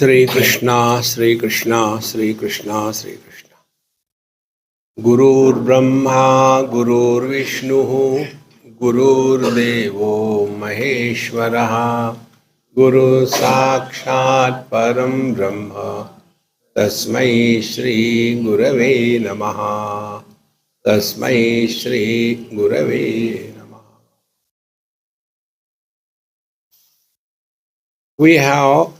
Sri Krishna, Sri Krishna, Sri Krishna, Sri Krishna. Gurur Brahma, Gurur Vishnu, Gurur Devo Maheshwaraha, Guru Sakshat Param Brahma, Tasmai Shri Gurave Namaha, Tasmai Shri Gurave Namaha. We have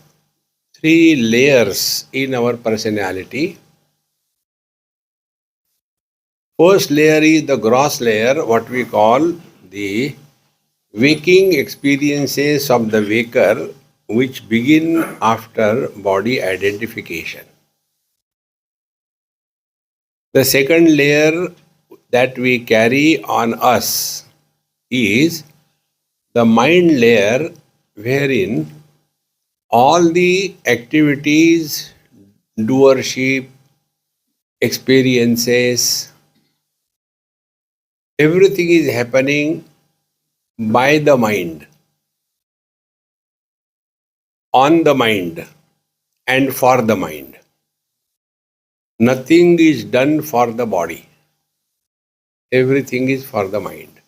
three layers in our personality. First layer is the gross layer, what we call the waking experiences of the waker, which begin after body identification. The second layer that we carry on us is the mind layer, wherein all the activities, doership, experiences, everything is happening by the mind, on the mind, and for the mind. Nothing is done for the body. Everything is for the mind.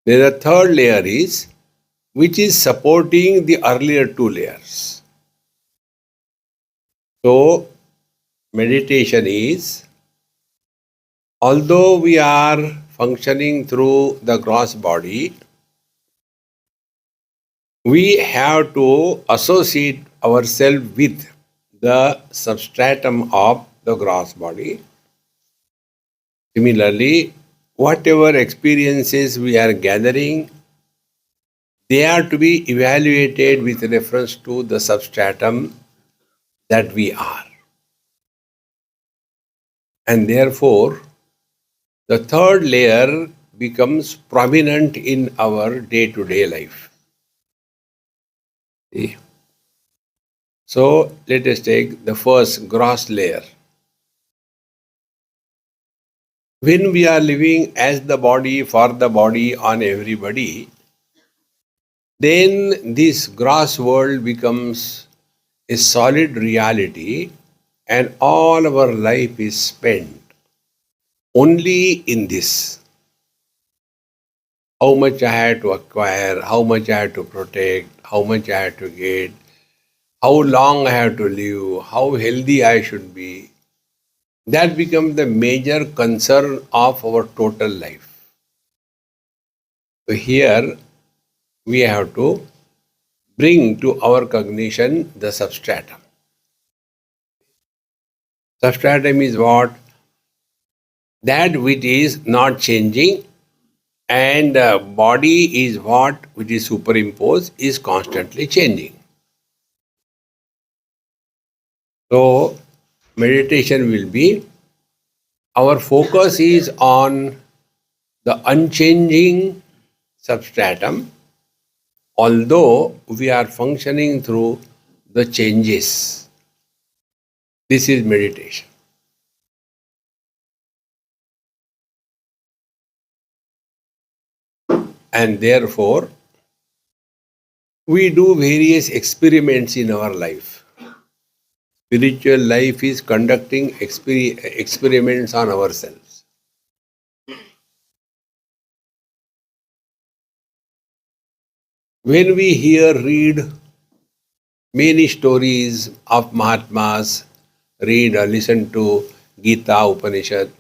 Then the third layer is, which is supporting the earlier two layers. So, meditation is, although we are functioning through the gross body, we have to associate ourselves with the substratum of the gross body. Similarly, whatever experiences we are gathering, they are to be evaluated with reference to the substratum that we are. And therefore, the third layer becomes prominent in our day-to-day life. See? So, let us take the first gross layer. When we are living as the body, for the body, on everybody, then this gross world becomes a solid reality, and all our life is spent only in this. How much I had to acquire, how much I had to protect, how much I had to get, how long I have to live, how healthy I should be. That becomes the major concern of our total life. So here we have to bring to our cognition the substratum. Substratum is what? That which is not changing, and body is what which is superimposed, is constantly changing. So meditation will be, our focus is on the unchanging substratum, although we are functioning through the changes. This is meditation. And therefore, we do various experiments in our life. Spiritual life is conducting experiments on ourselves. When we read many stories of Mahatmas, read or listen to Gita, Upanishad,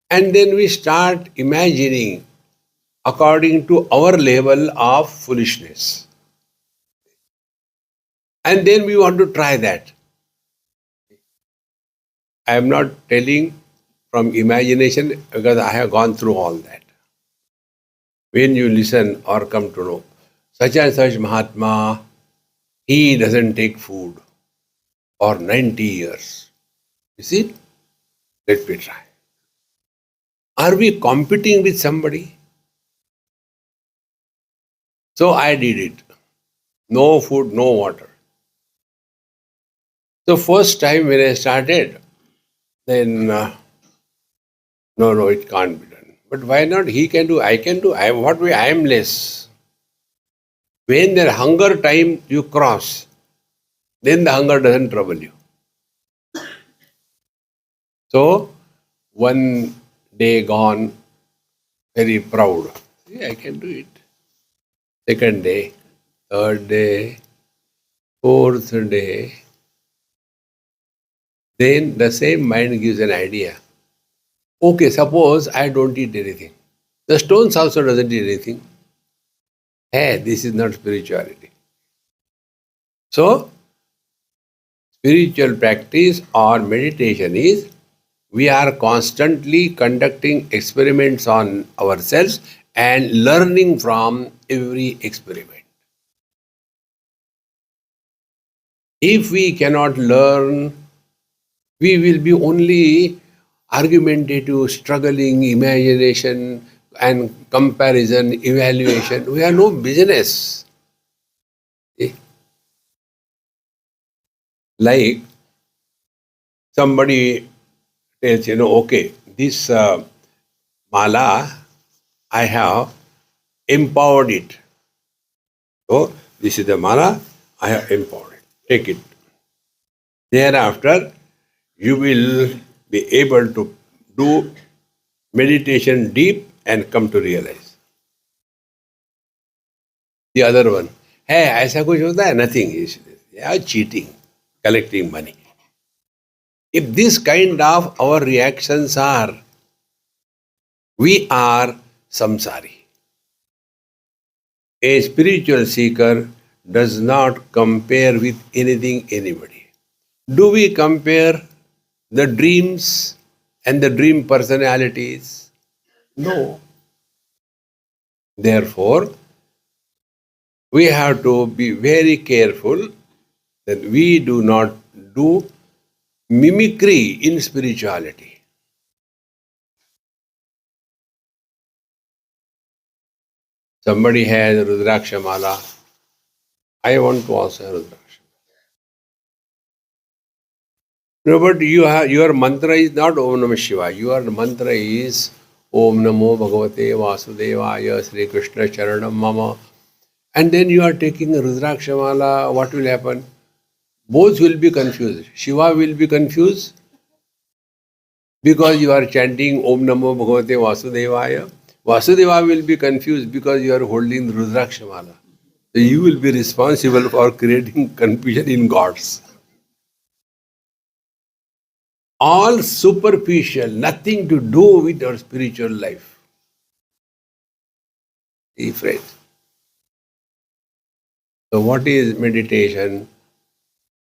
and then we start imagining according to our level of foolishness. And then we want to try that. I am not telling from imagination because I have gone through all that. When you listen or come to know, such and such Mahatma, he doesn't take food for 90 years. You see? Let me try. Are we competing with somebody? So I did it. No food, no water. So first time when I started, then no, it can't be done. But why not? He can do, I can do. I am less. When their hunger time you cross, then the hunger doesn't trouble you. So, one day gone, very proud. See, I can do it. Second day, third day, fourth day. Then the same mind gives an idea. Okay, suppose I don't eat anything. The stones also doesn't eat anything. Hey, this is not spirituality. So, spiritual practice or meditation is we are constantly conducting experiments on ourselves and learning from every experiment. If we cannot learn, we will be only argumentative, struggling, imagination and comparison, evaluation. We have no business. Eh? Like somebody tells, okay, this mala, I have empowered it. So, this is the mala, I have empowered it. Take it. Thereafter, you will be able to do meditation deep and come to realize. The other one, hey, ऐसा कुछ होता है? Nothing. They are cheating, collecting money. If this kind of our reactions are, we are samsari. A spiritual seeker does not compare with anything, anybody. Do we compare the dreams and the dream personalities? No. Therefore, we have to be very careful that we do not do mimicry in spirituality. Somebody has Rudraksha Mala. I want to also have Rudraksha. No, but your mantra is not Om Namah Shivaya. Your mantra is Om Namo Bhagavate Vasudevaya Sri Krishna Charanam Mama. And then you are taking a Rudraksha Mala. What will happen? Both will be confused. Shiva will be confused because you are chanting Om Namo Bhagavate Vasudevaya. Vasudeva will be confused because you are holding Rudraksha Mala. So you will be responsible for creating confusion in gods. All superficial, nothing to do with our spiritual life. See, friends. So what is meditation?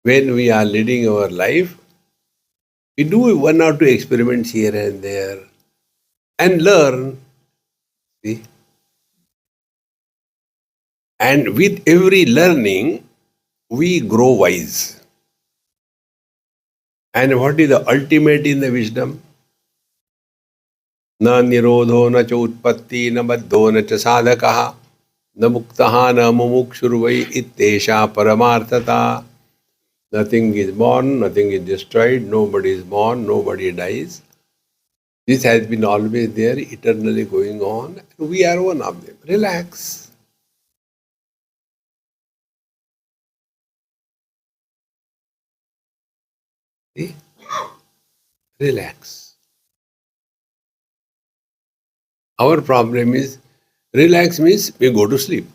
When we are leading our life, we do one or two experiments here and there and learn. See? And with every learning, we grow wise. And what is the ultimate in the wisdom? Na nirodho na cha utpatti na baddho na cha sadhakaha na muktaha na mumukshurvai ittesha paramarthata. Nothing is born, nothing is destroyed, nobody is born, nobody dies. This has been always there, eternally going on. We are one of them. Relax. See? Relax. Our problem is, relax means we go to sleep.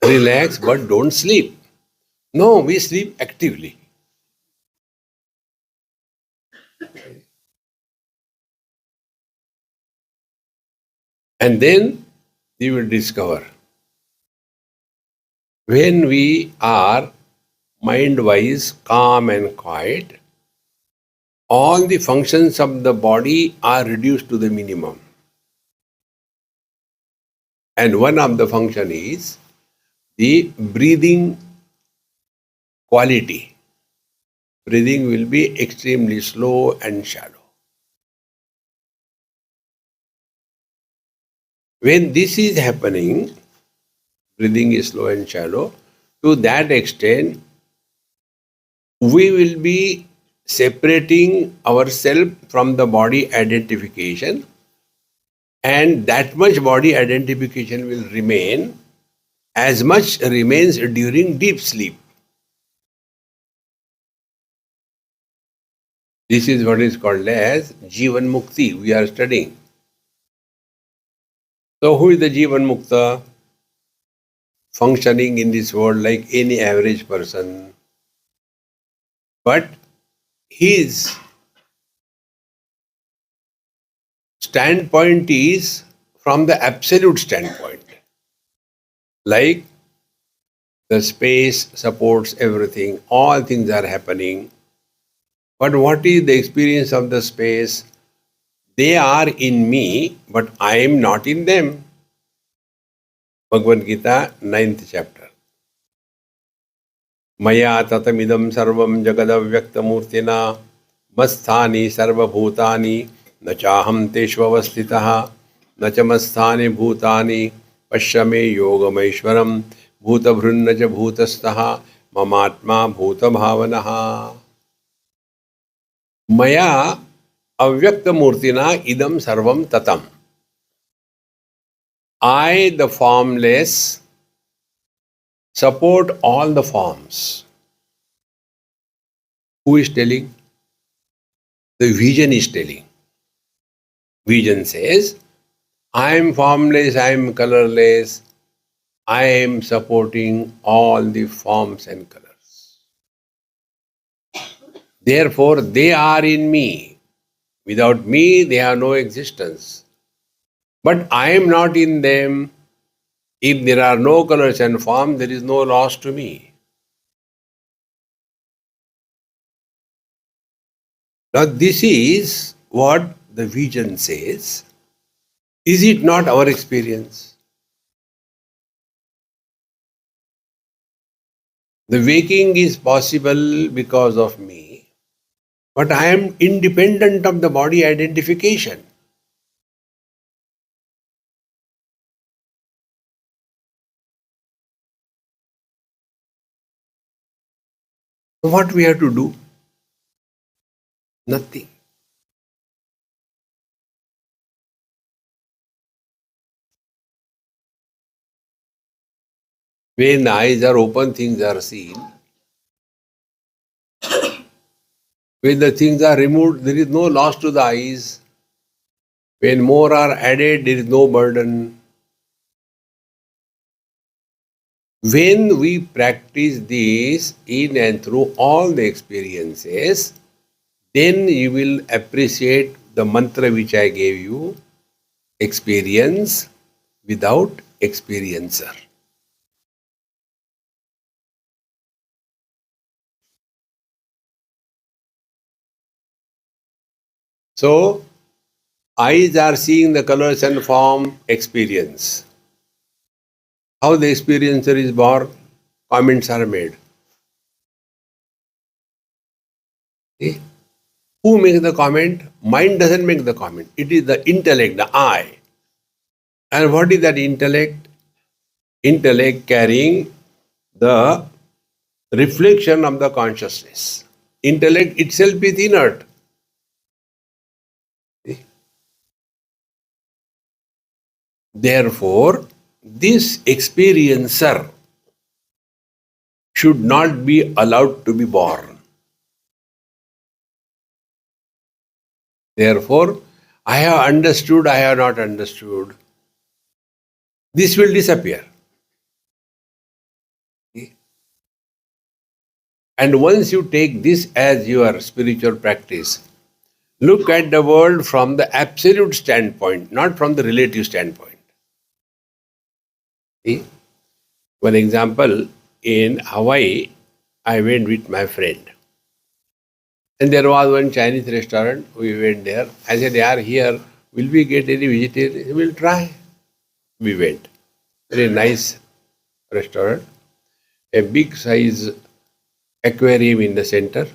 Relax but don't sleep. No, we sleep actively. And then you will discover when we are mind-wise, calm and quiet, all the functions of the body are reduced to the minimum. And one of the function is the breathing quality. Breathing will be extremely slow and shallow. When this is happening, breathing is slow and shallow, to that extent, we will be separating ourselves from the body identification And that much body identification will remain as much remains during deep sleep. This is what is called as Jivan Mukti. We are studying. So who is the Jivan Mukta? Functioning in this world like any average person. But his standpoint is from the absolute standpoint. Like the space supports everything, all things are happening. But what is the experience of the space? They are in me, but I am not in them. Bhagavad Gita, 9th chapter. Maya tatamidam sarvam jagadavyaktamurtina masthani sarvabhutani nachaham teshvavastitaha nachamasthani bhutani pashyame yogameshwaram bhutabhrunnacha bhutastaha mamatma bhutabhavanaha. Maya avyaktamurtina idam sarvam tatam. I, the formless, support all the forms. Who is telling? The vision is telling. Vision says, I am formless, I am colorless, I am supporting all the forms and colors. Therefore, they are in me. Without me, they have no existence. But I am not in them. If there are no colors and forms, there is no loss to me. Now, this is what the vision says. Is it not our experience? The waking is possible because of me, but I am independent of the body identification. So what we have to do? Nothing. When the eyes are open, things are seen. When the things are removed, there is no loss to the eyes. When more are added, there is no burden. When we practice this in and through all the experiences, then you will appreciate the mantra which I gave you, experience without experiencer. So, eyes are seeing the colors and form experience. How the experiencer is born, comments are made. See? Who makes the comment? Mind doesn't make the comment. It is the intellect, the I. And what is that intellect? Intellect carrying the reflection of the consciousness. Intellect itself is inert. See? Therefore, this experiencer should not be allowed to be born. Therefore, I have understood, I have not understood. This will disappear. And once you take this as your spiritual practice, look at the world from the absolute standpoint, not from the relative standpoint. See? For example, in Hawaii, I went with my friend. And there was one Chinese restaurant. We went there. I said, "Yeah, here, will we get any vegetarian? We'll try." We went. Very nice restaurant. A big size aquarium in the center.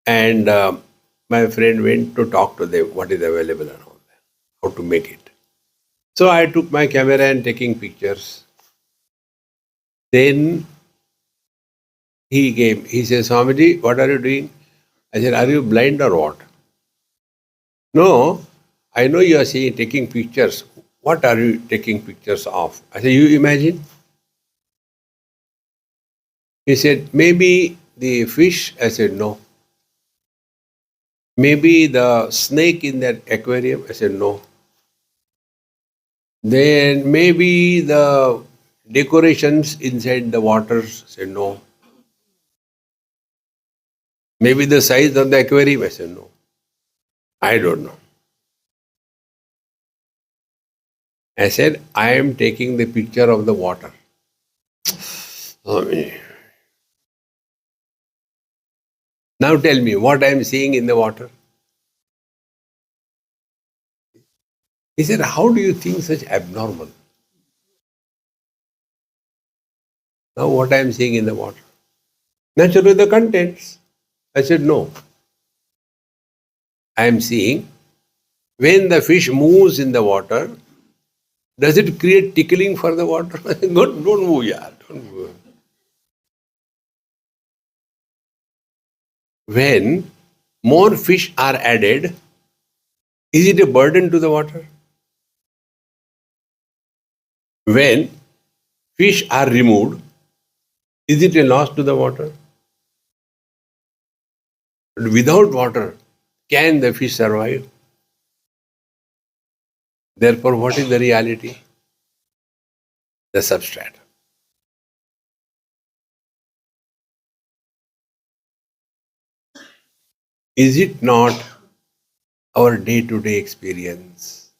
And my friend went to talk to them what is available and all that, how to make it. So I took my camera and taking pictures. Then he says, "Swamiji, what are you doing?" I said, "Are you blind or what?" "No, I know you are seeing taking pictures. What are you taking pictures of? I said, you imagine? He said, maybe the fish. I said, no. Maybe the snake in that aquarium. I said, no. Then maybe the decorations inside the waters. I said, no. Maybe the size of the aquarium. I said, no. I don't know. I said, I am taking the picture of the water. Now tell me what I am seeing in the water. He said, how do you think such abnormal? Now what I am seeing in the water? Naturally the contents. I said, no. I am seeing when the fish moves in the water, does it create tickling for the water? Don't move, yeah. Don't move. When more fish are added, is it a burden to the water? When fish are removed, is it a loss to the water? But without water, can the fish survive? Therefore, what is the reality? The substrate. Is it not our day-to-day experience?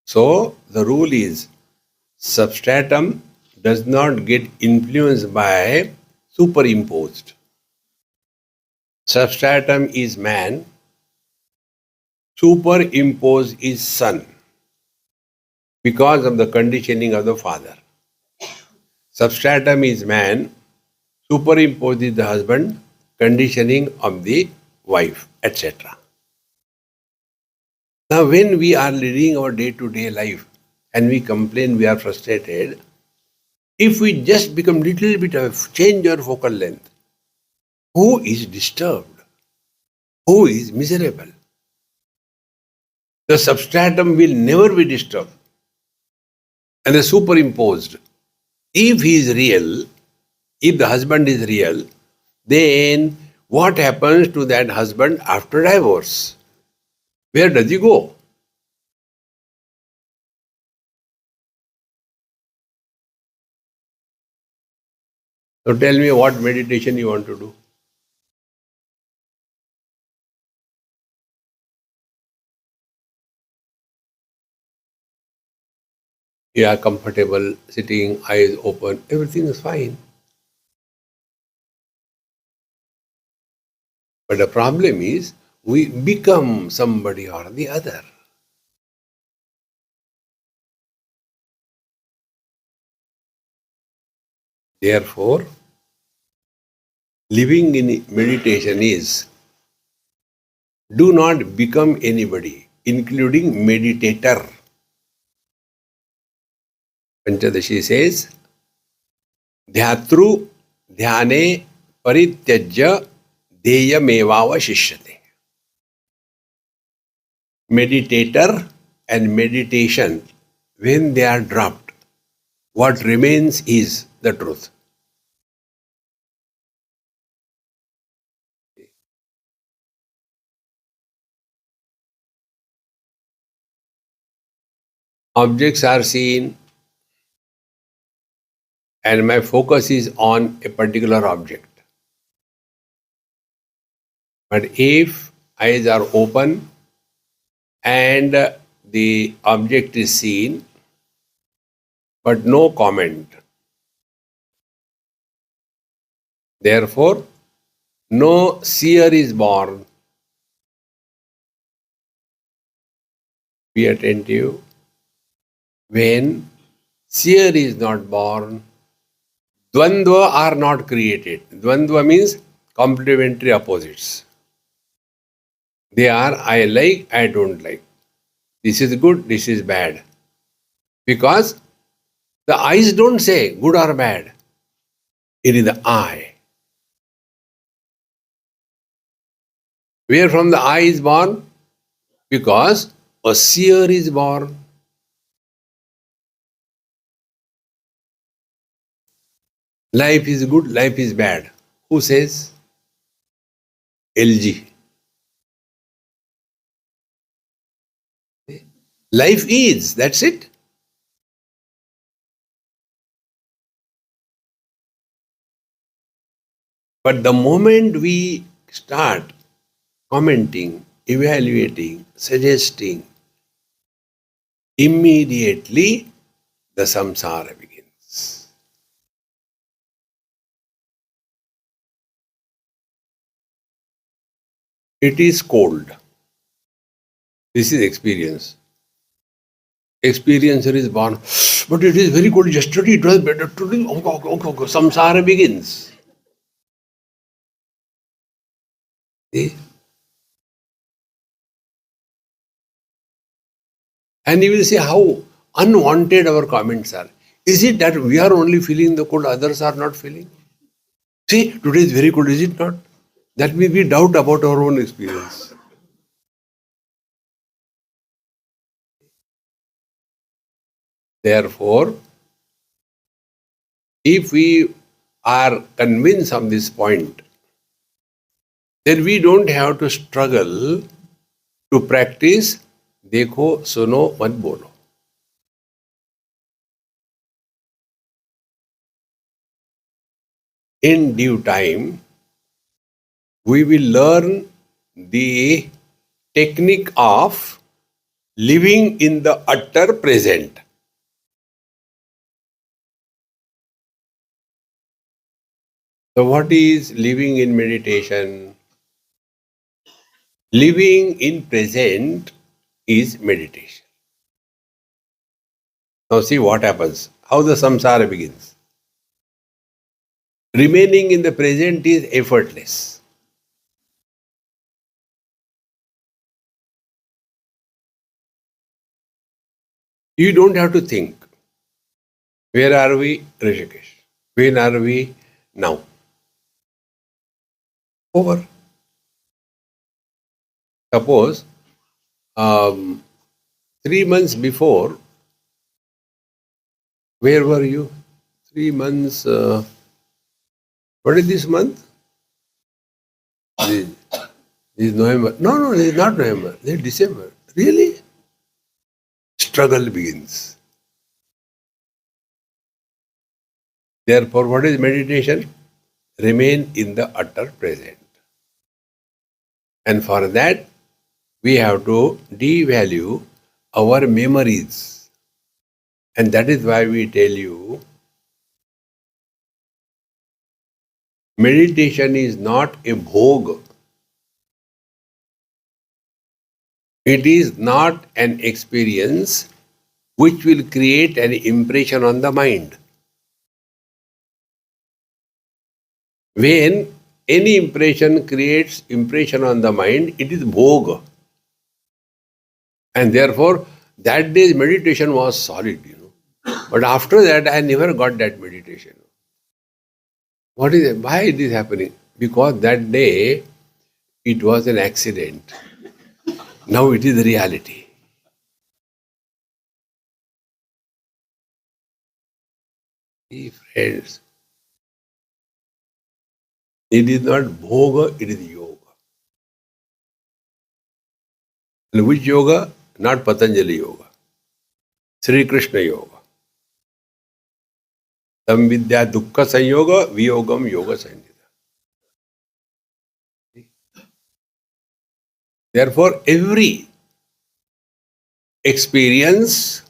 So, the rule is substratum does not get influenced by superimposed. Substratum is man, superimposed is son because of the conditioning of the father. Substratum is man, superimposed is the husband, conditioning of the wife, etc. Now, when we are leading our day-to-day life and we complain, we are frustrated, if we just become little bit of change our focal length, who is disturbed? Who is miserable? The substratum will never be disturbed. And the superimposed, if he is real, if the husband is real, then what happens to that husband after divorce? Where does he go? So tell me what meditation you want to do. You are comfortable, sitting, eyes open, everything is fine. But the problem is, we become somebody or the other. Therefore, living in meditation is do not become anybody, including meditator. Panchadashi says, Dhyatru dhyane parityajya deyamevavashishyate. Meditator and meditation, when they are dropped, what remains is the truth. Objects are seen, and my focus is on a particular object. But if eyes are open and the object is seen, but no comment, therefore, no seer is born. Be attentive. When seer is not born, dvandva are not created. Dvandva means complementary opposites. They are I like, I don't like. This is good, this is bad. Because The eyes don't say good or bad. It is the eye. Where from the eye is born? Because a seer is born. Life is good, life is bad. Who says? LG. Life is, that's it. But the moment we start commenting, evaluating, suggesting, immediately the samsara begins. It is cold. This is experience. Experiencer is born, but it is very cold. Yesterday it was better. Today, okay. Samsara begins. See? And you will see how unwanted our comments are. Is it that we are only feeling the cold, others are not feeling? See, today is very cold, is it not? That means we doubt about our own experience. Therefore, if we are convinced of this point, then we don't have to struggle to practice देखो सुनो मत बोलो. In due time, we will learn the technique of living in the utter present. So what is living in meditation? Living in present is meditation. Now see what happens. How the samsara begins. Remaining in the present is effortless. You don't have to think. Where are we? Rishikesh. When are we? Now. Over. Suppose 3 months before, where were you? 3 months. What is this month? This is November. No, this is not November. This is December. Really? Struggle begins. Therefore, what is meditation? Remain in the utter present. And for that, we have to devalue our memories. And that is why we tell you, meditation is not a bhog. It is not an experience which will create an impression on the mind. When any impression creates impression on the mind, it is bhog. And therefore, that day's meditation was solid, But after that, I never got that meditation. What is it? Why it is happening? Because that day, it was an accident. Now it is the reality. See, friends, it is not bhoga, it is yoga. And which yoga? Not Patanjali yoga. Sri Krishna yoga. Tam vidya dukkha sanyoga, viyogam yoga sanyita. Therefore, every experience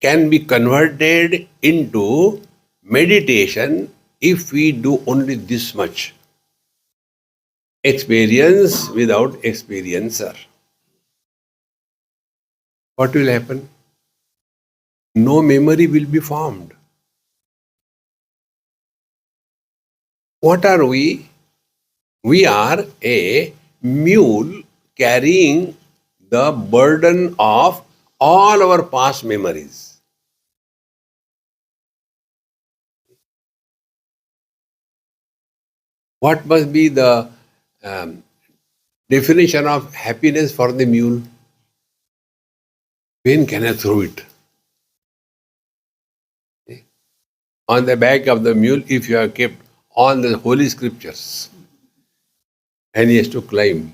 can be converted into meditation if we do only this much. Experience without experiencer. What will happen? No memory will be formed. What are we? We are a mule carrying the burden of all our past memories. What must be the um, definition of happiness for the mule? When can I throw it? On the back of the mule, if you have kept all the holy scriptures, and he has to climb.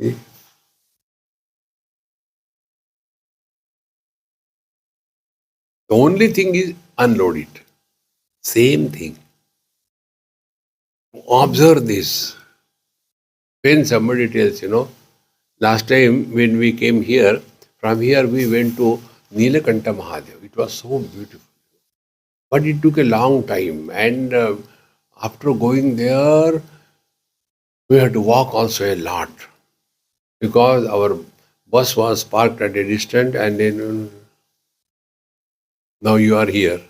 See? The only thing is unload it. Same thing. Observe this. When somebody tells, last time when we came here, from here we went to Nilakanta Mahadev. It was so beautiful. But it took a long time. And after going there, we had to walk also a lot because our bus was parked at a distance, and then now you are here.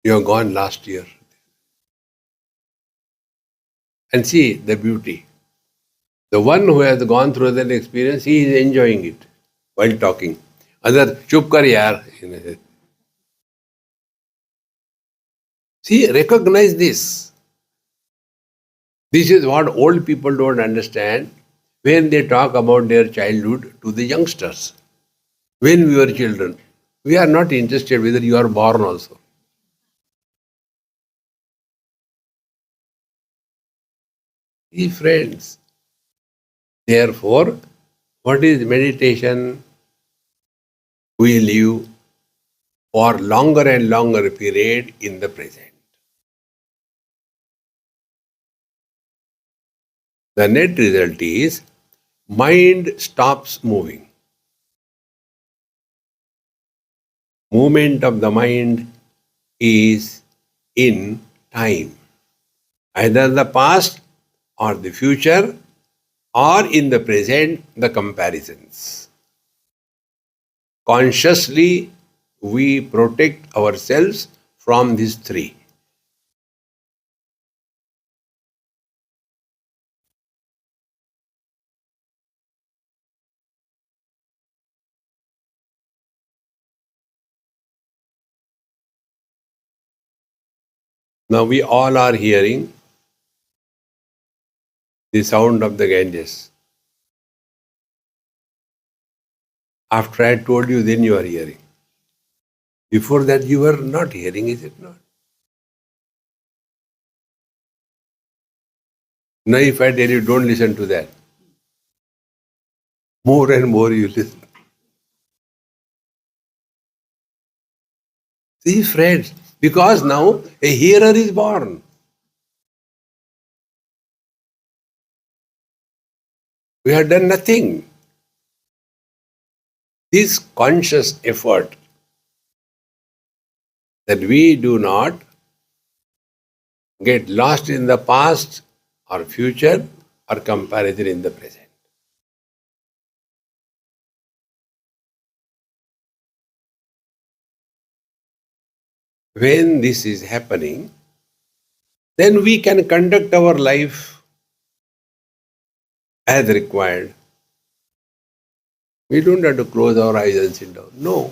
You are gone last year. And see the beauty. The one who has gone through that experience, he is enjoying it while talking. Other, chup kar yaar. See, recognize this. This is what old people don't understand when they talk about their childhood to the youngsters. When we were children, we are not interested whether you are born also. See, friends. Therefore, what is meditation? We live for longer and longer period in the present. The net result is mind stops moving. Movement of the mind is in time, either the past or the future, or in the present, the comparisons. Consciously, we protect ourselves from these three. Now we all are hearing the sound of the Ganges. After I told you, then you are hearing. Before that, you were not hearing, is it not? Now, if I tell you, don't listen to that, more and more you listen. See, friends, because now a hearer is born. We have done nothing. This conscious effort that we do not get lost in the past or future or comparison in the present. When this is happening, then we can conduct our life as required. We don't have to close our eyes and sit down. No.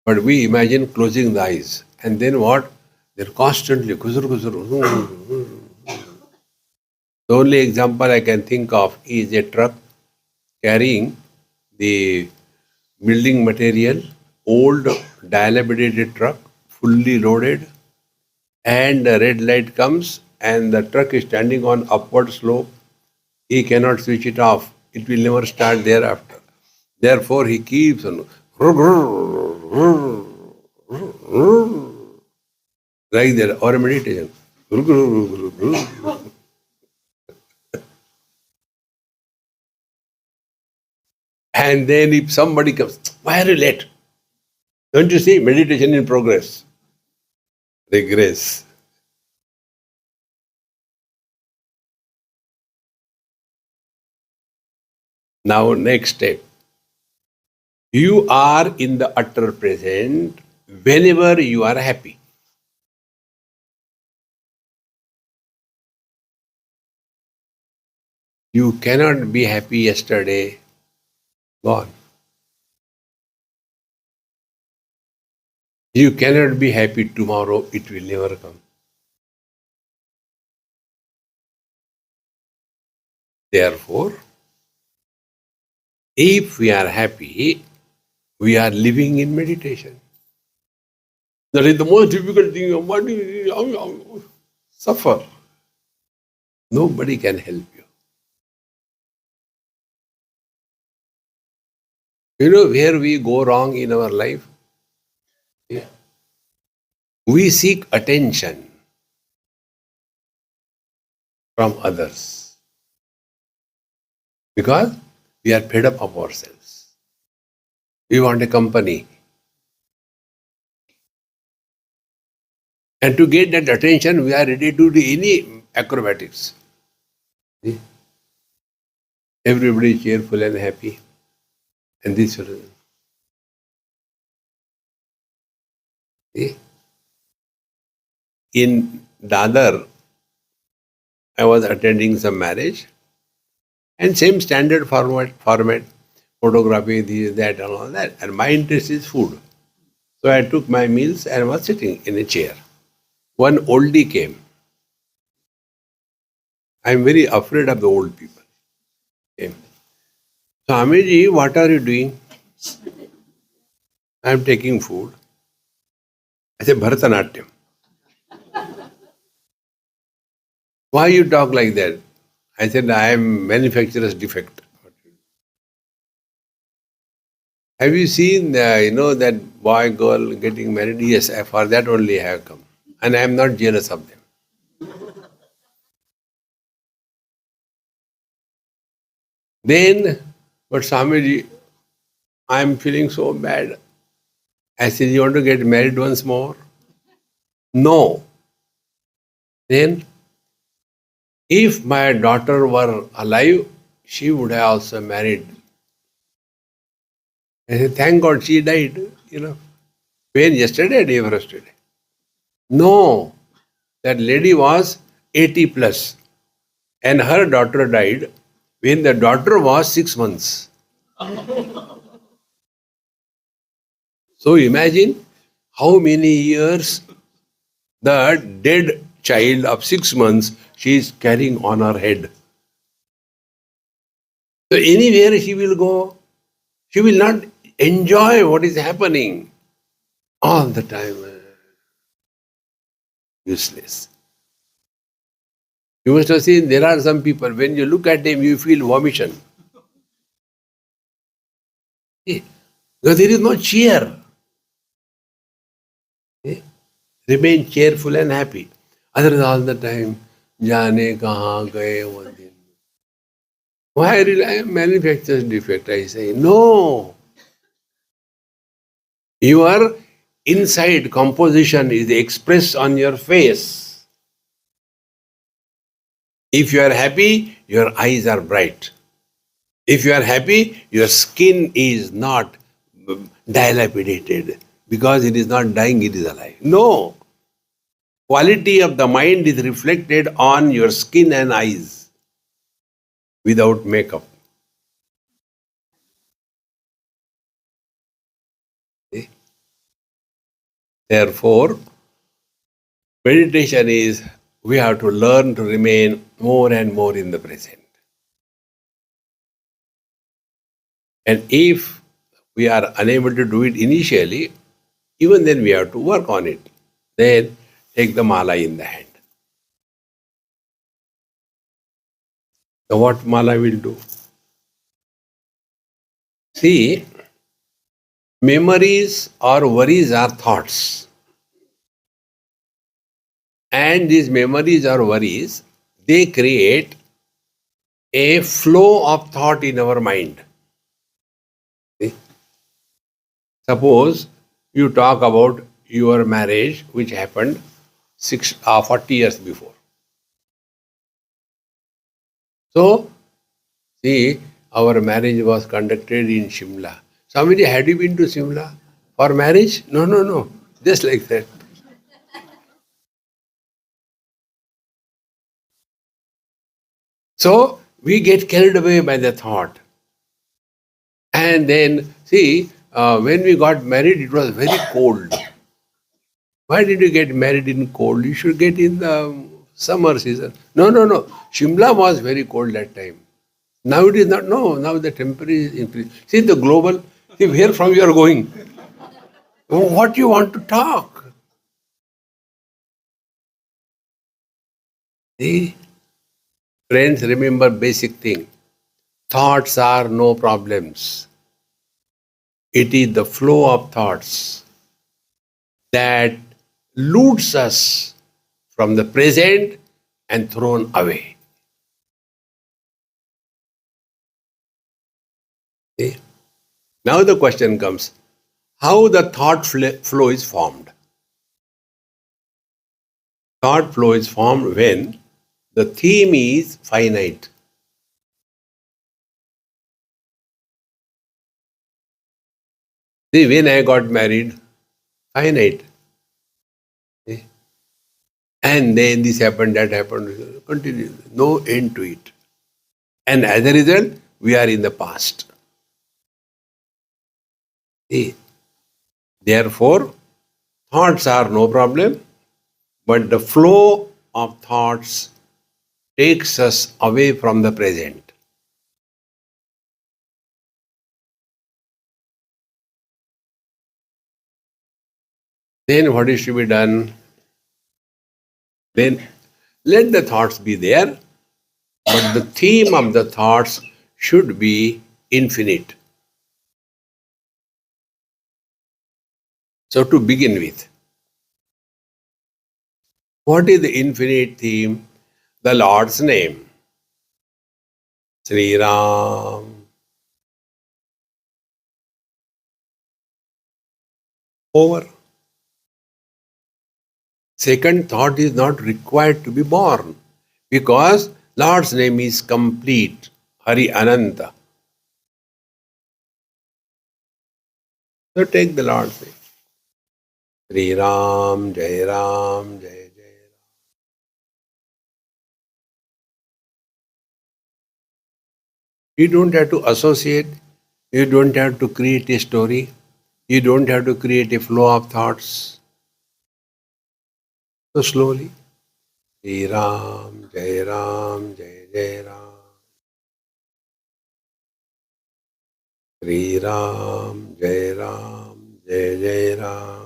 But we imagine closing the eyes. And then what? They're constantly kusur, kusur. The only example I can think of is a truck carrying the building material, old dilapidated truck, fully loaded, and the red light comes and the truck is standing on upward slope. He cannot switch it off. It will never start thereafter. Therefore, he keeps on like that, or a meditation. And then if somebody comes, why are you late? Don't you see? Meditation in progress. Regress. Now, next step. You are in the utter present whenever you are happy. You cannot be happy yesterday, gone. You cannot be happy tomorrow, it will never come. Therefore, if we are happy, we are living in meditation. That is the most difficult thing. What do you suffer? Nobody can help you. You know where we go wrong in our life? Yeah. We seek attention from others because we are fed up of ourselves. We want a company. And to get that attention, we are ready to do any acrobatics. See? Everybody is cheerful and happy. And this will. See? In Dadar, I was attending some marriage and same standard format, photography, this, that, and all that. And my interest is food. So I took my meals and was sitting in a chair. One oldie came. I am very afraid of the old people. Came. Swamiji, what are you doing? I am taking food. I said, Bharatanatyam. Why you talk like that? I said, I am manufacturer's defect. Have you seen, that boy, girl getting married? Yes, for that only I have come. And I am not jealous of them. Then, but Swamiji, I am feeling so bad. I said, you want to get married once more? No. Then, if my daughter were alive, she would have also married. I said, thank God she died, When yesterday, day before yesterday. No, that lady was 80 plus and her daughter died when the daughter was 6 months. So imagine how many years the dead child of 6 months she is carrying on her head. So anywhere she will go, she will not enjoy what is happening all the time. Useless. You must have seen there are some people, when you look at them, you feel vomition. Because there is no cheer. Remain cheerful and happy. Others all the time, Jane kahan gaye wo din. Why rely on manufacturer's defect? I say, no. Your inside composition is expressed on your face. If you are happy, your eyes are bright. If you are happy, your skin is not dilapidated because it is not dying, it is alive. No. Quality of the mind is reflected on your skin and eyes without makeup. See? Therefore, meditation is we have to learn to remain more and more in the present. And if we are unable to do it initially, even then we have to work on it. Then take the mala in the hand. So what mala will do? See, memories or worries are thoughts. And these memories or worries, they create a flow of thought in our mind. See? Suppose you talk about your marriage which happened 40 years before. So, see, our marriage was conducted in Shimla. Swamiji, had you been to Shimla for marriage? No. Just like that. So, we get carried away by the thought. And then, see, when we got married, it was very cold. Why did you get married in cold? You should get in the summer season. No, no, no. Shimla was very cold that time. Now it is not. No, now the temperature is increased. See the global. See where from you are going. What you want to talk? See, friends, remember basic thing. Thoughts are no problems. It is the flow of thoughts that loots us from the present and thrown away. See? Now the question comes, how the thought flow is formed? Thought flow is formed when the theme is finite. See, when I got married, finite. See? And then this happened, that happened, continue. No end to it. And as a result, we are in the past. See? Therefore, thoughts are no problem, but the flow of thoughts takes us away from the present. Then what is to be done? Then let the thoughts be there, but the theme of the thoughts should be infinite. So to begin with, what is the infinite theme? The Lord's name. Sri Ram. Over. Second thought is not required to be born because Lord's name is complete. Hari Ananta. So take the Lord's name. Sri Ram, Jai Ram, Jai Jai Ram. You don't have to associate. You don't have to create a story. You don't have to create a flow of thoughts. So slowly. Sri Ram, Jai Ram, Jai Jai Ram. Sri Ram, Jai Ram, Jai Jai Ram.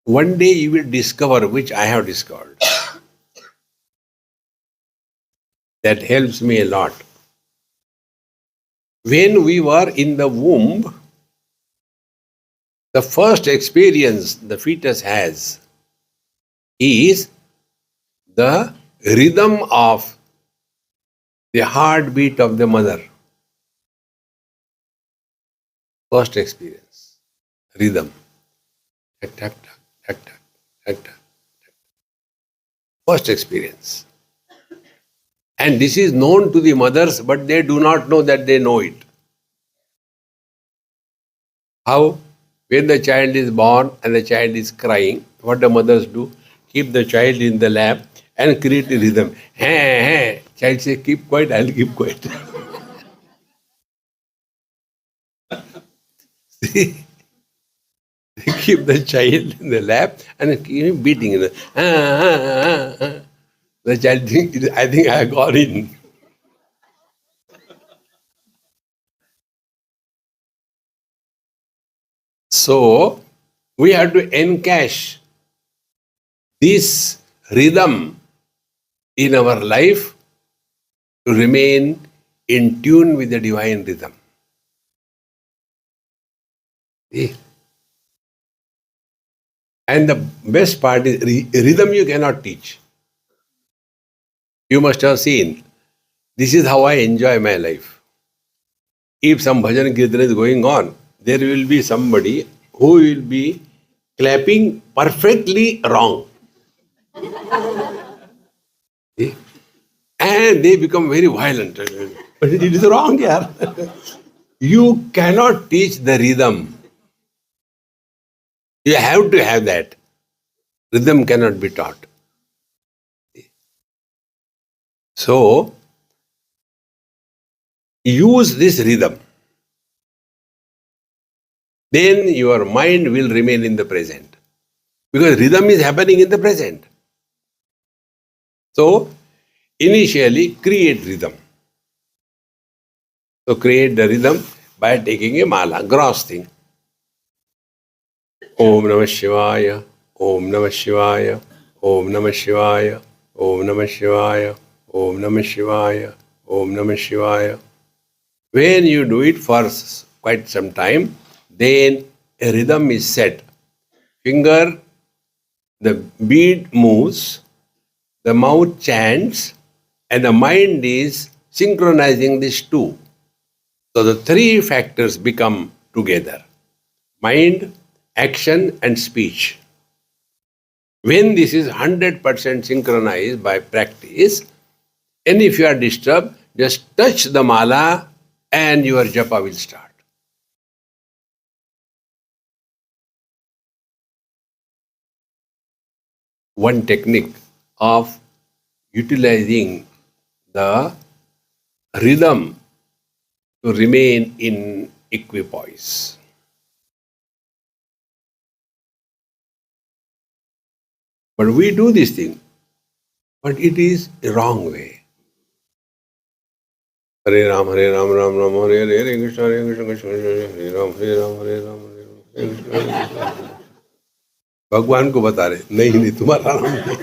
One day you will discover, which I have discovered, that helps me a lot. When we were in the womb, the first experience the fetus has is the rhythm of the heartbeat of the mother. First experience. Rhythm. Tuck, tuck, tuck, tuck, tuck, tuck, tuck. First experience. And this is known to the mothers, but they do not know that they know it. How? When the child is born and the child is crying, what the mothers do? Keep the child in the lap and create a rhythm. Hey, hey. Child say, keep quiet, I'll keep quiet. See? They keep the child in the lap and keep beating it. The child thinks, I think I have gone in. So, we have to encash this rhythm in our life to remain in tune with the divine rhythm. See? And the best part is rhythm you cannot teach. You must have seen. This is how I enjoy my life. If some bhajan kirtan is going on, there will be somebody who will be clapping perfectly wrong. See? And they become very violent. But it is wrong, yeah. You cannot teach the rhythm. You have to have that. Rhythm cannot be taught. So, use this rhythm. then your mind will remain in the present. Because rhythm is happening in the present. So, initially create rhythm. So, create the rhythm by taking a mala, gross thing. Om Namah Shivaya, Om Namah Shivaya, Om Namah Shivaya, Om Namah Shivaya, Om Namah Shivaya, Om Namah Shivaya. When you do it for quite some time, then a rhythm is set. Finger, the bead moves, the mouth chants, and the mind is synchronizing these two. So the three factors become together: mind, action, and speech. When this is 100% synchronized by practice, and if you are disturbed, just touch the mala and your japa will start. One technique of utilizing the rhythm to remain in equipoise. But we do this thing, but it is a wrong way. Hare Ram, Ram Ram, Hare Hare, Hare Krishna, Krishna Krishna, Hare Ram, Hare Ram, Hare Ram, Hare Ram, Hare Krishna, Hare Krishna. भगवान को बता रहे नहीं नहीं तुम्हारा नाम नहीं.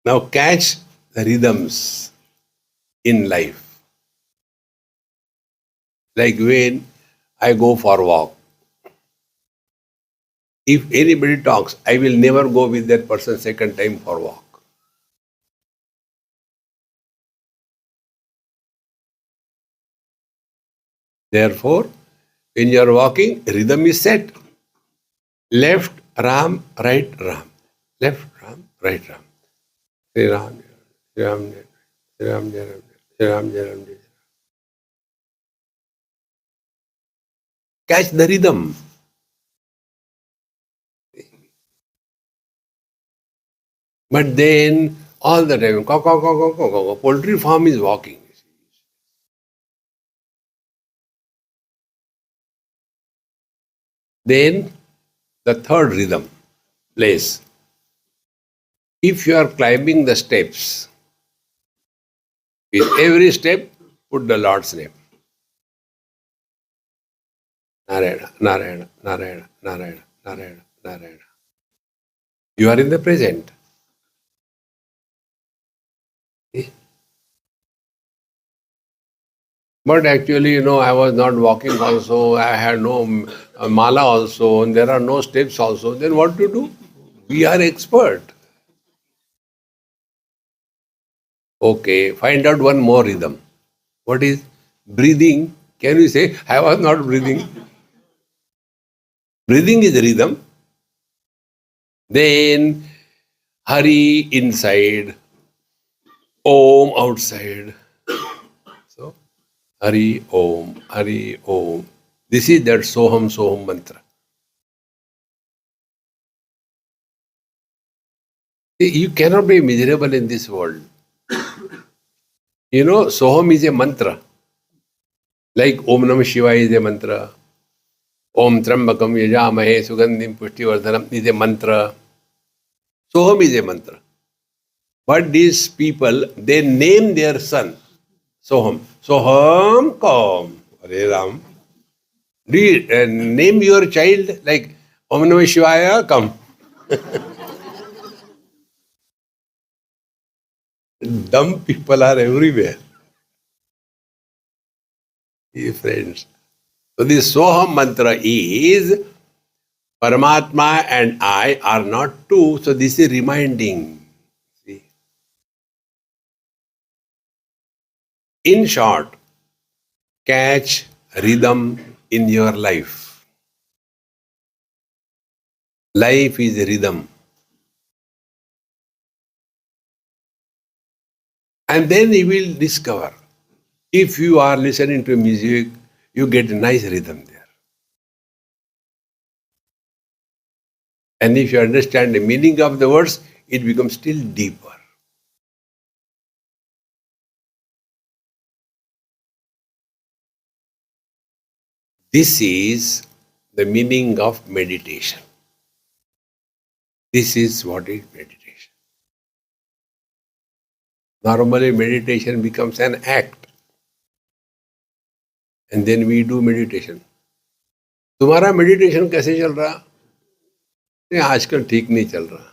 Now catch the rhythms in life. Like when I go for a walk, if anybody talks, I will never go with that person second time for walk. Therefore, when you are walking, rhythm is set. Left Ram, right Ram. Left Ram, right Ram. Sri Ram, Sri Ram, Sri Ram, Sri Ram, Sri Ram, Sri Ram. Catch the rhythm. But then all the time, poultry farm is walking. Then the third rhythm plays. If you are climbing the steps, with every step, put the Lord's name. Narayana, Narayana, Narayana, Narayana, Narayana, Narayana. You are in the present. But actually, I was not walking also, I had no mala also, and there are no steps also. Then what to do? We are expert. Okay, find out one more rhythm. What is breathing? Can we say, I was not breathing? Breathing is rhythm. Then Hari inside, Om outside. So, Hari Om, Hari Om. This is that Soham Soham mantra. You cannot be miserable in this world. Soham is a mantra. Like Om Namah Shivaya is a mantra. Om Trambakam Yajamahe Sugandhim Pushtivardhanam is a mantra. Soham is a mantra. But these people, they name their son Soham. Soham Kam. Hare Ram. Do you name your child like Om Namah Shivaya Kam? Dumb people are everywhere. Friends. So this Soham mantra is Paramatma and I are not two. So this is reminding. See? In short, catch rhythm in your life. Life is a rhythm. And then you will discover, if you are listening to music, you get a nice rhythm there. And if you understand the meaning of the words, it becomes still deeper. This is the meaning of meditation. This is what is meditation. Normally meditation becomes an act and then we do meditation. तुम्हारा meditation कैसे चल रहा? नहीं, आजकल ठीक नहीं चल रहा.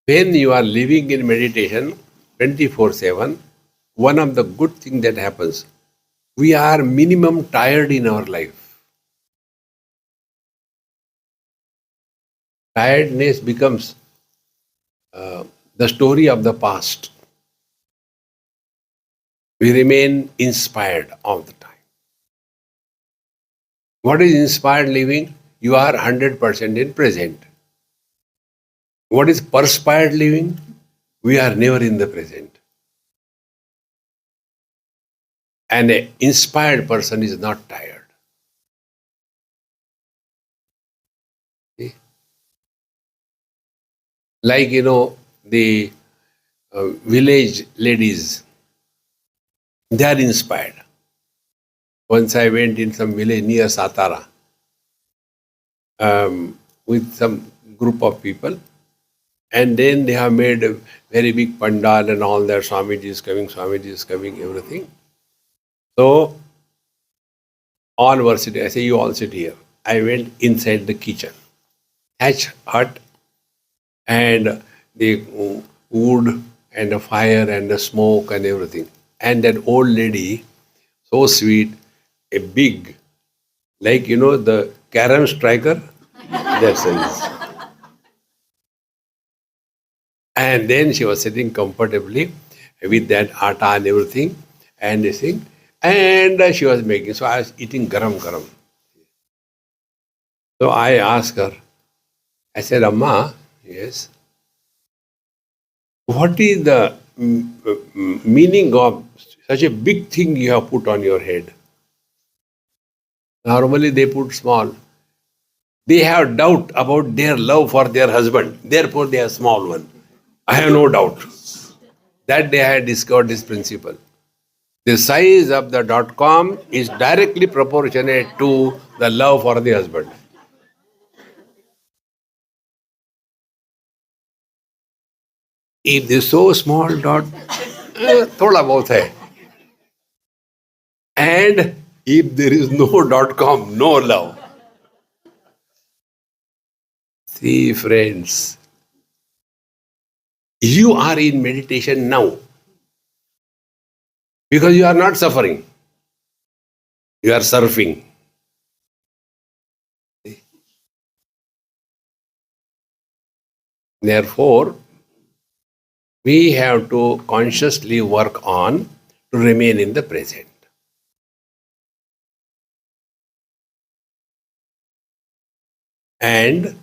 When you are living in meditation 24/7, one of the good things that happens, we are minimum tired in our life. Tiredness becomes the story of the past. We remain inspired all the time. What is inspired living? You are 100% in present. What is perspired living? We are never in the present. And an inspired person is not tired. See? Like, the village ladies, they are inspired. Once I went in some village near Satara with some group of people, and then they have made a very big pandal and all that. Swamiji is coming, everything. So, all were sitting. I say, you all sit here. I went inside the kitchen, thatch hut, and the wood and the fire and the smoke and everything. And that old lady, so sweet, a big, like, the carom striker, that size. And then she was sitting comfortably with that atta and everything, and this thing, and she was making. So I was eating garam garam. So I asked her, I said, Amma, yes, what is the meaning of such a big thing you have put on your head? Normally they put small. They have doubt about their love for their husband, therefore they are small one. I have no doubt. That day I had discovered this principle. The size of the .com is directly proportionate to the love for the husband. If they so small dot, thoda bahut hai. And if there is no .com, no love. See, friends, you are in meditation now because you are not suffering. You are surfing. Therefore, we have to consciously work on to remain in the present. And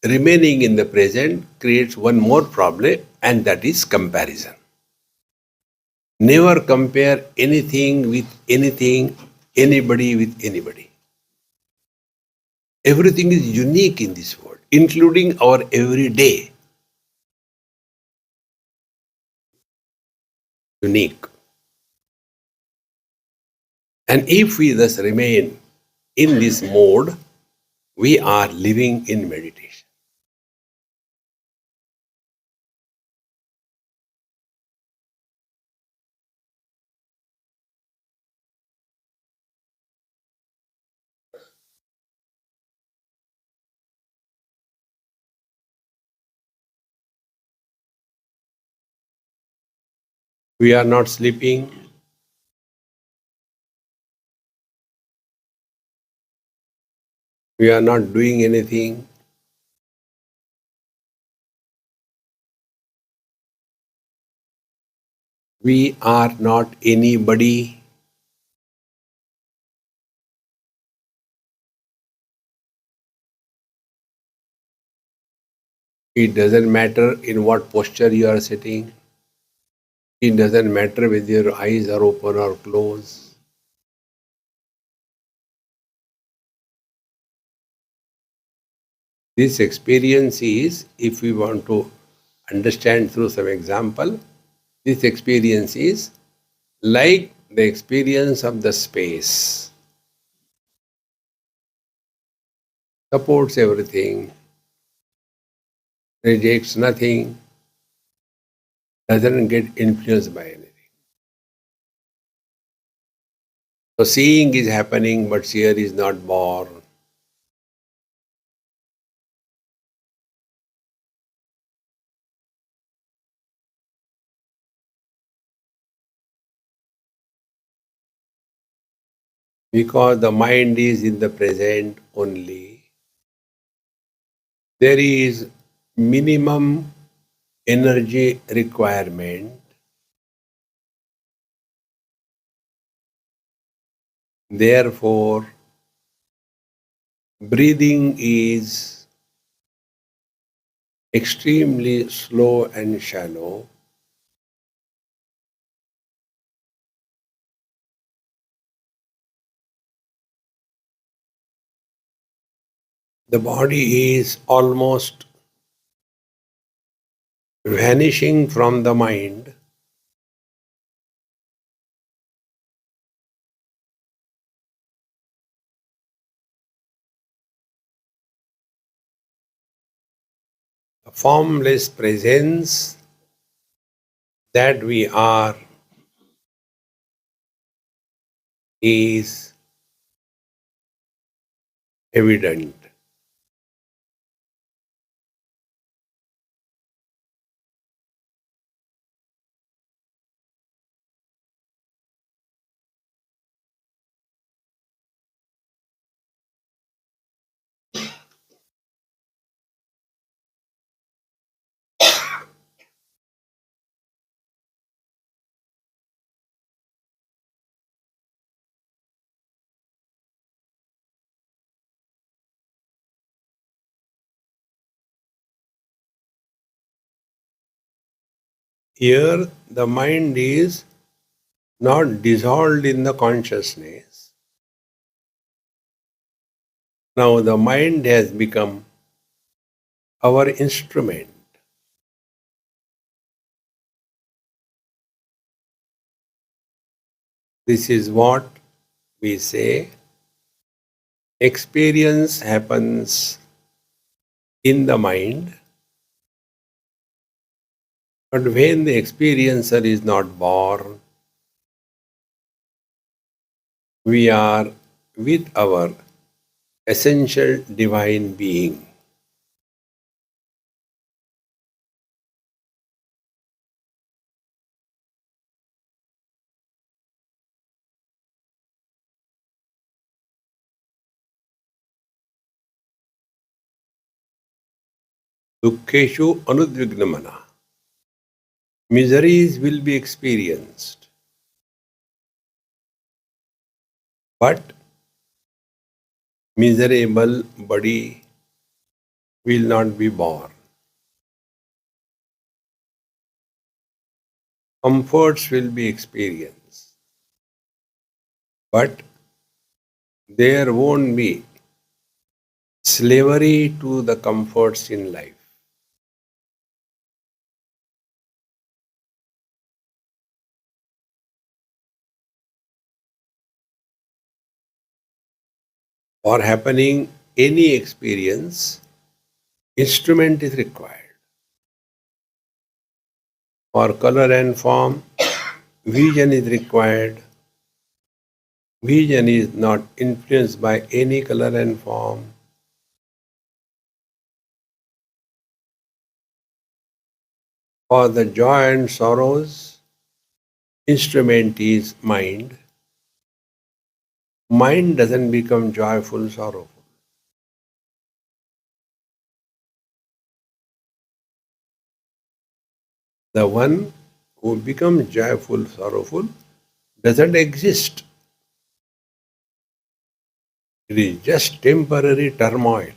remaining in the present creates one more problem, and that is comparison. Never compare anything with anything, anybody with anybody. Everything is unique in this world, including our everyday. Unique. And if we thus remain in this mode, we are living in meditation. We are not sleeping. We are not doing anything. We are not anybody. It doesn't matter in what posture you are sitting. It doesn't matter whether your eyes are open or closed. This experience is, if we want to understand through some example, This experience is like the experience of the space, supports everything, rejects nothing, doesn't get influenced by anything. So seeing is happening, but seer is not born. Because the mind is in the present only, there is minimum energy requirement. Therefore, breathing is extremely slow and shallow. The body is almost vanishing from the mind. The formless presence that we are is evident. Here, the mind is not dissolved in the consciousness. Now, the mind has become our instrument. This is what we say experience happens in the mind, but when the experiencer is not born, we are with our essential divine being. Dukkeshu anudvignamana. Miseries will be experienced, but miserable body will not be born. Comforts will be experienced, but there won't be slavery to the comforts in life. For happening any experience, instrument is required. For color and form, vision is required. Vision is not influenced by any color and form. For the joy and sorrows, instrument is mind. Mind doesn't become joyful, sorrowful. The one who becomes joyful, sorrowful doesn't exist. It is just temporary turmoil.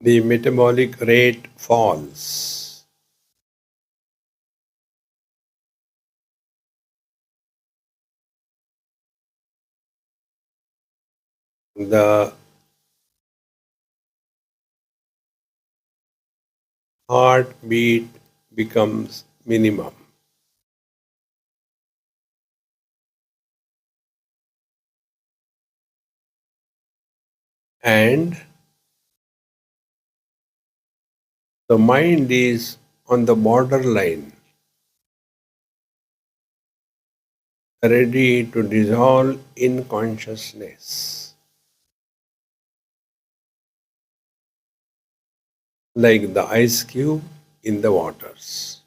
the metabolic rate falls. The heartbeat becomes minimum. And the mind is on the borderline, ready to dissolve in consciousness, like the ice cube in the waters.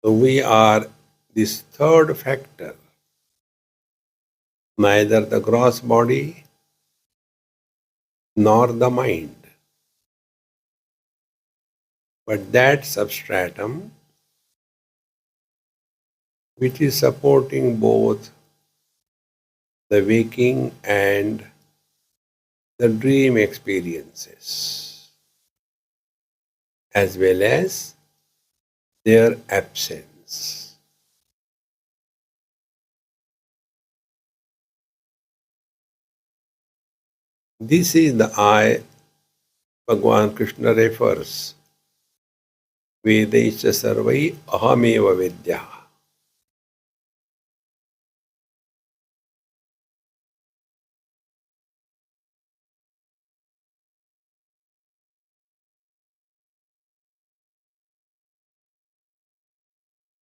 So we are this third factor, neither the gross body nor the mind, but that substratum which is supporting both the waking and the dream experiences, as well as their absence. This is the I Bhagavan Krishna refers. Vedaischa sarvai ahameva vidya.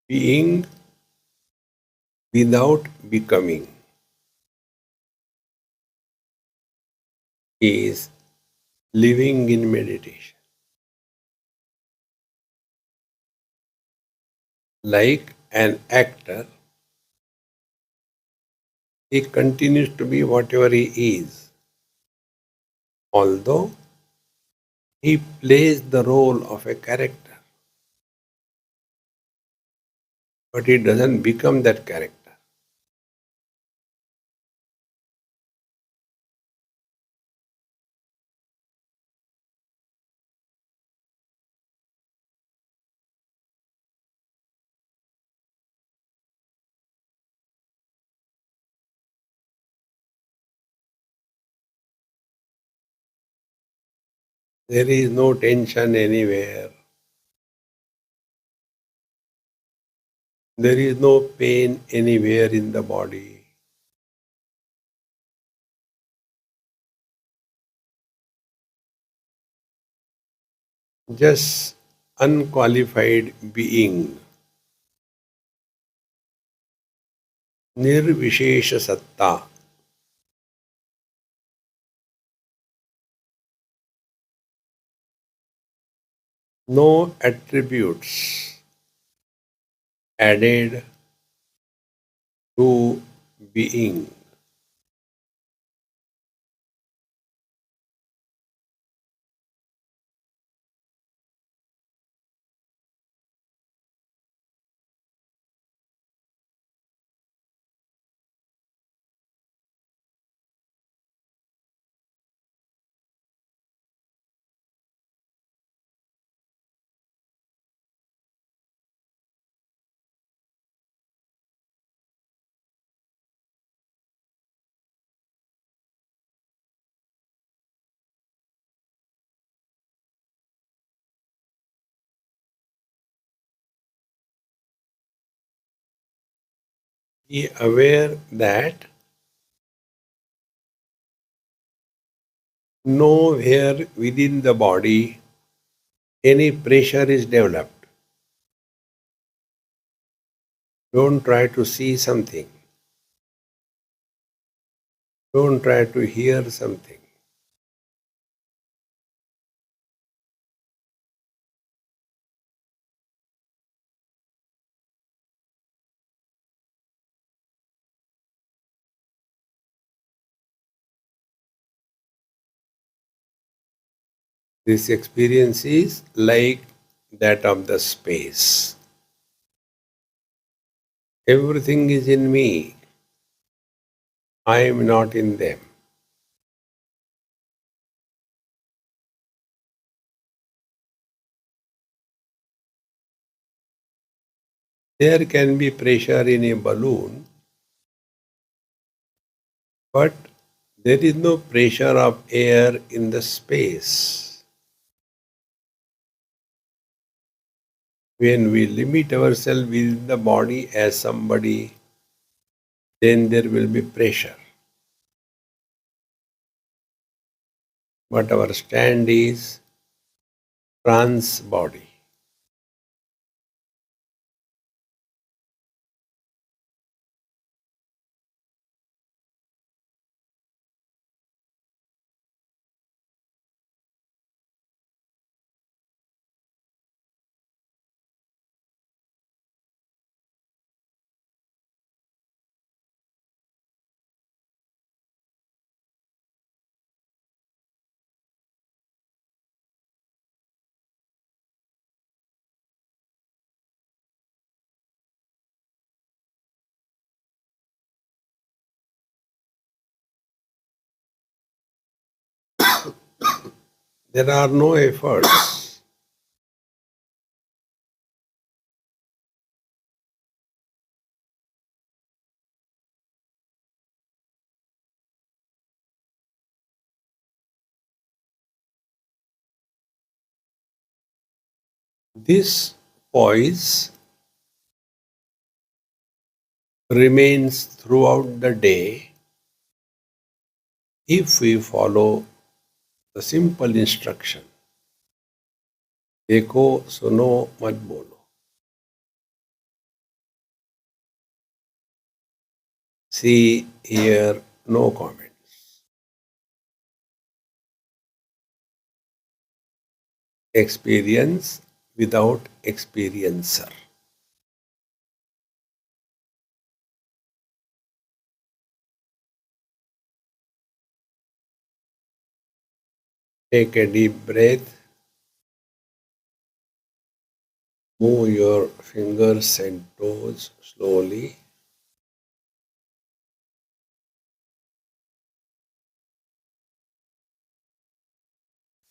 Being without becoming is living in meditation. Like an actor, he continues to be whatever he is, although he plays the role of a character, but he doesn't become that character. There is no tension anywhere. There is no pain anywhere in the body. Just unqualified being. Nirvishesha satta. No attributes added to being. Be aware that nowhere within the body any pressure is developed. Don't try to see something. Don't try to hear something. This experience is like that of the space. Everything is in me. I am not in them. There can be pressure in a balloon, but there is no pressure of air in the space. When we limit ourselves within the body as somebody, then there will be pressure. But our stand is trans body. There are no efforts. This poise remains throughout the day if we follow the simple instruction. देखो सुनो मत बोलो. See, hear, no comments. Experience without experiencer. Take a deep breath. Move your fingers and toes slowly.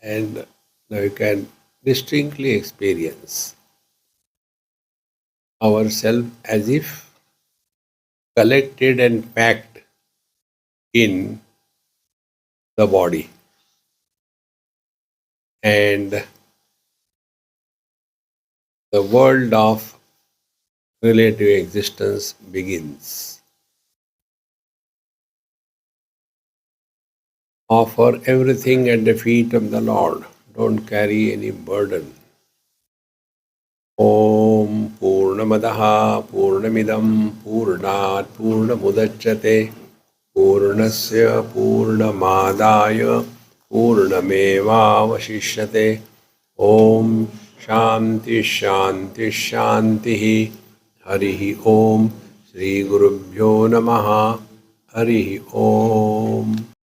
And now you can distinctly experience ourselves as if collected and packed in the body. And the world of relative existence begins. Offer everything at the feet of the Lord. Don't carry any burden. Om Purnamadaha Purnamidam Purnat Purnamudachyate Purnasya Purnamadaya Purnamevavashishyate. Om Shanti Shanti Shanti. Harihi Om. Shri Gurubhyo Namaha. Harihi Om.